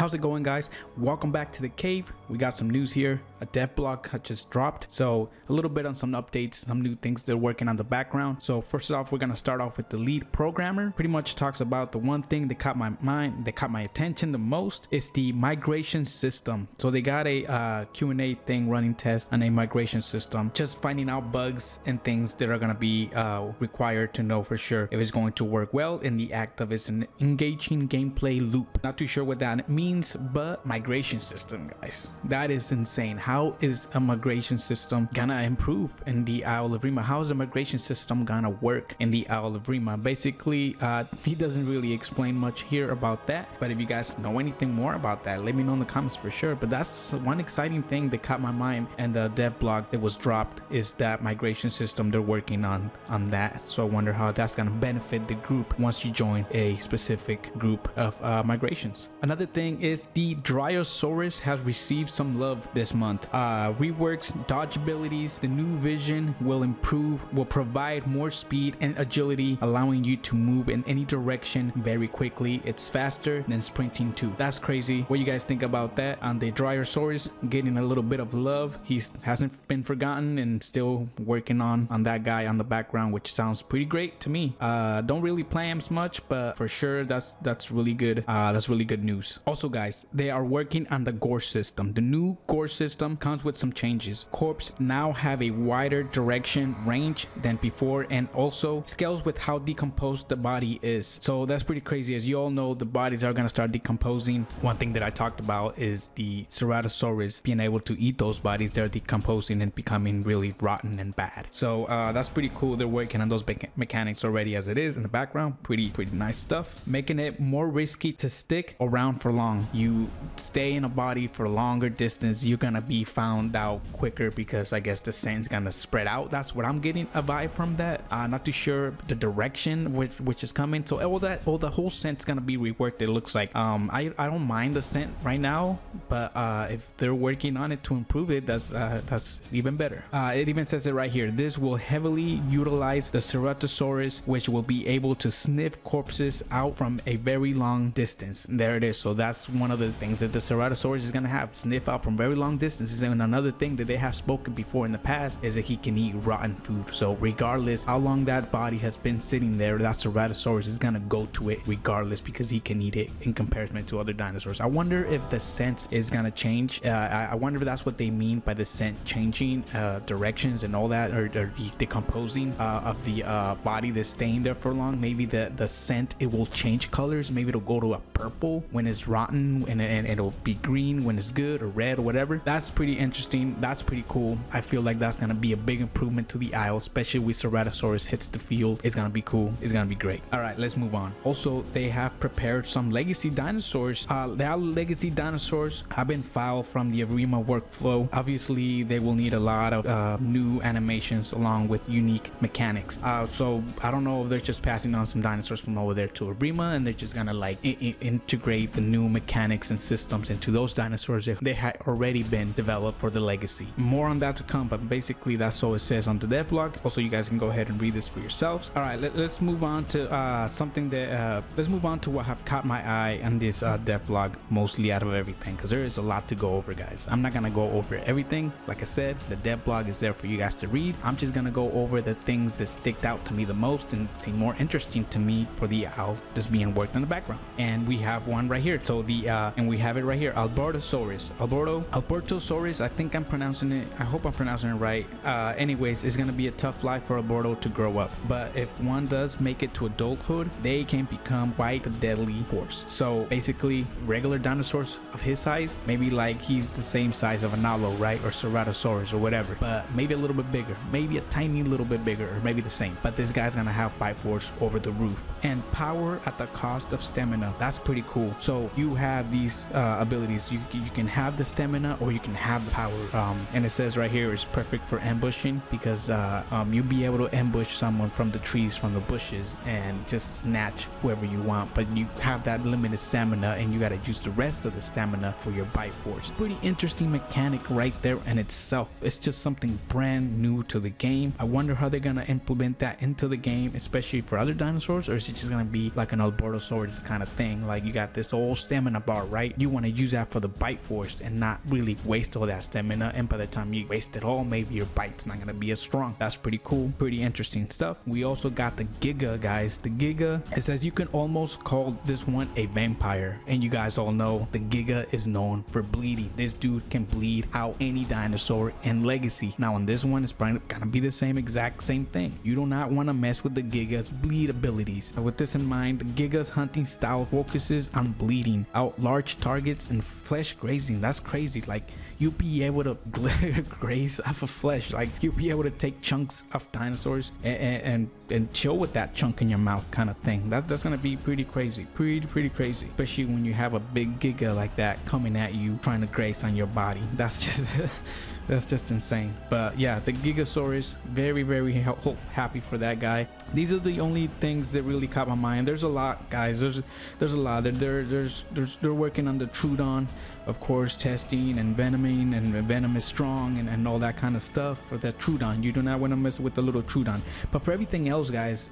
How's it going, guys? Welcome back to the cave. We got some news here. A Devblog had just dropped, so a little bit on some updates, some new things they're working on the background. So first off, we're gonna start off with the lead programmer. Pretty much talks about the one thing that caught my mind, that caught my attention the most, is the migration system. So they got a Q&A thing running test on a migration system, just finding out bugs and things that are gonna be required to know for sure if it's going to work well in the act of its an engaging gameplay loop. Not too sure what that means, but migration system, guys, that is insane. How is a migration system gonna improve in the Isle of Evrima? How is the migration system gonna work in the Isle of Evrima? Basically, he doesn't really explain much here about that, but if you guys know anything more about that, let me know in the comments for sure. But that's one exciting thing that caught my mind, and the Devblog that was dropped is that migration system they're working on that. So I wonder how that's gonna benefit the group once you join a specific group of migrations. Another thing is the Dinosaurs has received some love this month. Reworks dodge abilities. The new vision will provide more speed and agility, allowing you to move in any direction very quickly. It's faster than sprinting too. That's crazy. What do you guys think about that? On the Dinosaurs getting a little bit of love. He hasn't been forgotten and still working on that guy on the background, which sounds pretty great to me. Don't really play him as much, but for sure that's really good. That's really good news. Also, guys, they are working on the Gore system. The new Gore system comes with some changes. Corpse now have a wider direction range than before, and also scales with how decomposed the body is. So that's pretty crazy. As you all know, the bodies are gonna start decomposing. One thing that I talked about is the Ceratosaurus being able to eat those bodies. They're decomposing and becoming really rotten and bad. So that's pretty cool. They're working on those mechanics already as it is in the background. Pretty nice stuff. Making it more risky to stick around for long. You stay in a body for a longer distance, you're gonna be found out quicker because I guess the scent's gonna spread out. That's what I'm getting a vibe from that. Not too sure the direction which is coming. So the whole scent's gonna be reworked, it looks like. I don't mind the scent right now, but if they're working on it to improve it, that's even better. It even says it right here. This will heavily utilize the Ceratosaurus, which will be able to sniff corpses out from a very long distance. There it is. So that's one of the things that the Ceratosaurus is gonna have, sniff out from very long distances. And another thing that they have spoken before in the past is that he can eat rotten food. So regardless how long that body has been sitting there, that Ceratosaurus is gonna go to it regardless because he can eat it in comparison to other dinosaurs. I wonder if the scent is gonna change. I wonder if that's what they mean by the scent changing directions and all that, or decomposing of the body that's staying there for long. Maybe the scent, it will change colors. Maybe it'll go to a purple when it's rotten, and it'll be green when it's good, or red, or whatever. That's pretty interesting. That's pretty cool. I feel like that's gonna be a big improvement to the Isle, especially with Ceratosaurus hits the field. It's gonna be cool. It's gonna be great. All right, let's move on. Also, they have prepared some legacy dinosaurs. The legacy dinosaurs have been filed from the Evrima workflow. Obviously, they will need a lot of new animations along with unique mechanics. So I don't know if they're just passing on some dinosaurs from over there to Evrima, and they're just gonna like integrate the new mechanics and systems into those dinosaurs that they had already been developed for the legacy. More on that to come, but basically that's all it says on the Devblog. Also, you guys can go ahead and read this for yourselves. All right, let's move on to something that let's move on to what have caught my eye on this Devblog, mostly out of everything, because there is a lot to go over, guys. I'm not gonna go over everything. Like I said, the Devblog is there for you guys to read. I'm just gonna go over the things that sticked out to me the most and seem more interesting to me for the owl just being worked in the background. And we have one right here. So and we have it right here, Albertosaurus. Albertosaurus, I think I'm pronouncing it, I hope I'm pronouncing it right. Anyways, it's gonna be a tough life for Alberto to grow up, but if one does make it to adulthood, they can become quite a deadly force. So basically, regular dinosaurs of his size, maybe like he's the same size of an Nalo, right, or Ceratosaurus or whatever, but maybe a little bit bigger, maybe a tiny little bit bigger, or maybe the same. But this guy's gonna have bite force over the roof and power at the cost of stamina. That's pretty cool. So you have these abilities. You can have the stamina or you can have the power. And it says right here it's perfect for ambushing, because you'll be able to ambush someone from the trees, from the bushes, and just snatch whoever you want. But you have that limited stamina, and you got to use the rest of the stamina for your bite force. Pretty interesting mechanic right there in itself. It's just something brand new to the game. I wonder how they're gonna implement that into the game, especially for other dinosaurs, or is it just gonna be like an Albertosaurus kind of thing, like you got this old stamina stamina bar, right? You want to use that for the bite force and not really waste all that stamina, and by the time you waste it all, maybe your bite's not gonna be as strong. That's pretty cool, pretty interesting stuff. We also got the Giga, guys. The Giga, it says you can almost call this one a vampire, and you guys all know the Giga is known for bleeding. This dude can bleed out any dinosaur in Legacy. Now on this one, it's probably gonna be the exact same thing. You do not want to mess with the Giga's bleed abilities. With this in mind, the Giga's hunting style focuses on bleeding out large targets and flesh grazing. That's crazy. Like, you'll be able to graze off of flesh. Like, you'll be able to take chunks of dinosaurs and chill with that chunk in your mouth, kind of thing. That's gonna be pretty crazy, pretty crazy, especially when you have a big Giga like that coming at you trying to graze on your body. That's just that's just insane. But yeah, the Gigasaurus, very happy for that guy. These are the only things that really caught my mind. There's a lot, guys. There's a lot. They're working on the Trudon, of course, testing and venoming, and venom is strong and all that kind of stuff for the Trudon. You do not want to mess with the little Trudon. But for everything else, guys,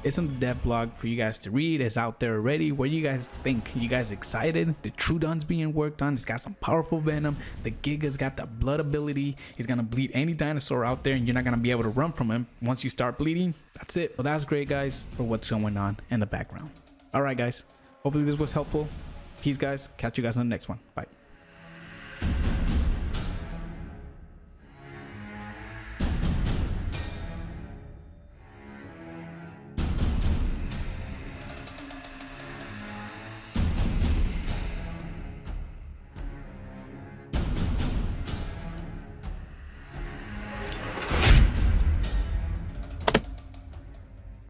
it's on the Devblog for you guys to read. It's out there already. What do you guys think? You guys excited? The Trudon's being worked on. It's got some powerful venom. The Giga's got the blood ability. He's gonna bleed any dinosaur out there, and you're not gonna be able to run from him. Once you start bleeding, that's it. Well, that's great, guys, for what's going on in the background. All right, guys. Hopefully this was helpful. Peace, guys. Catch you guys on the next one. Bye.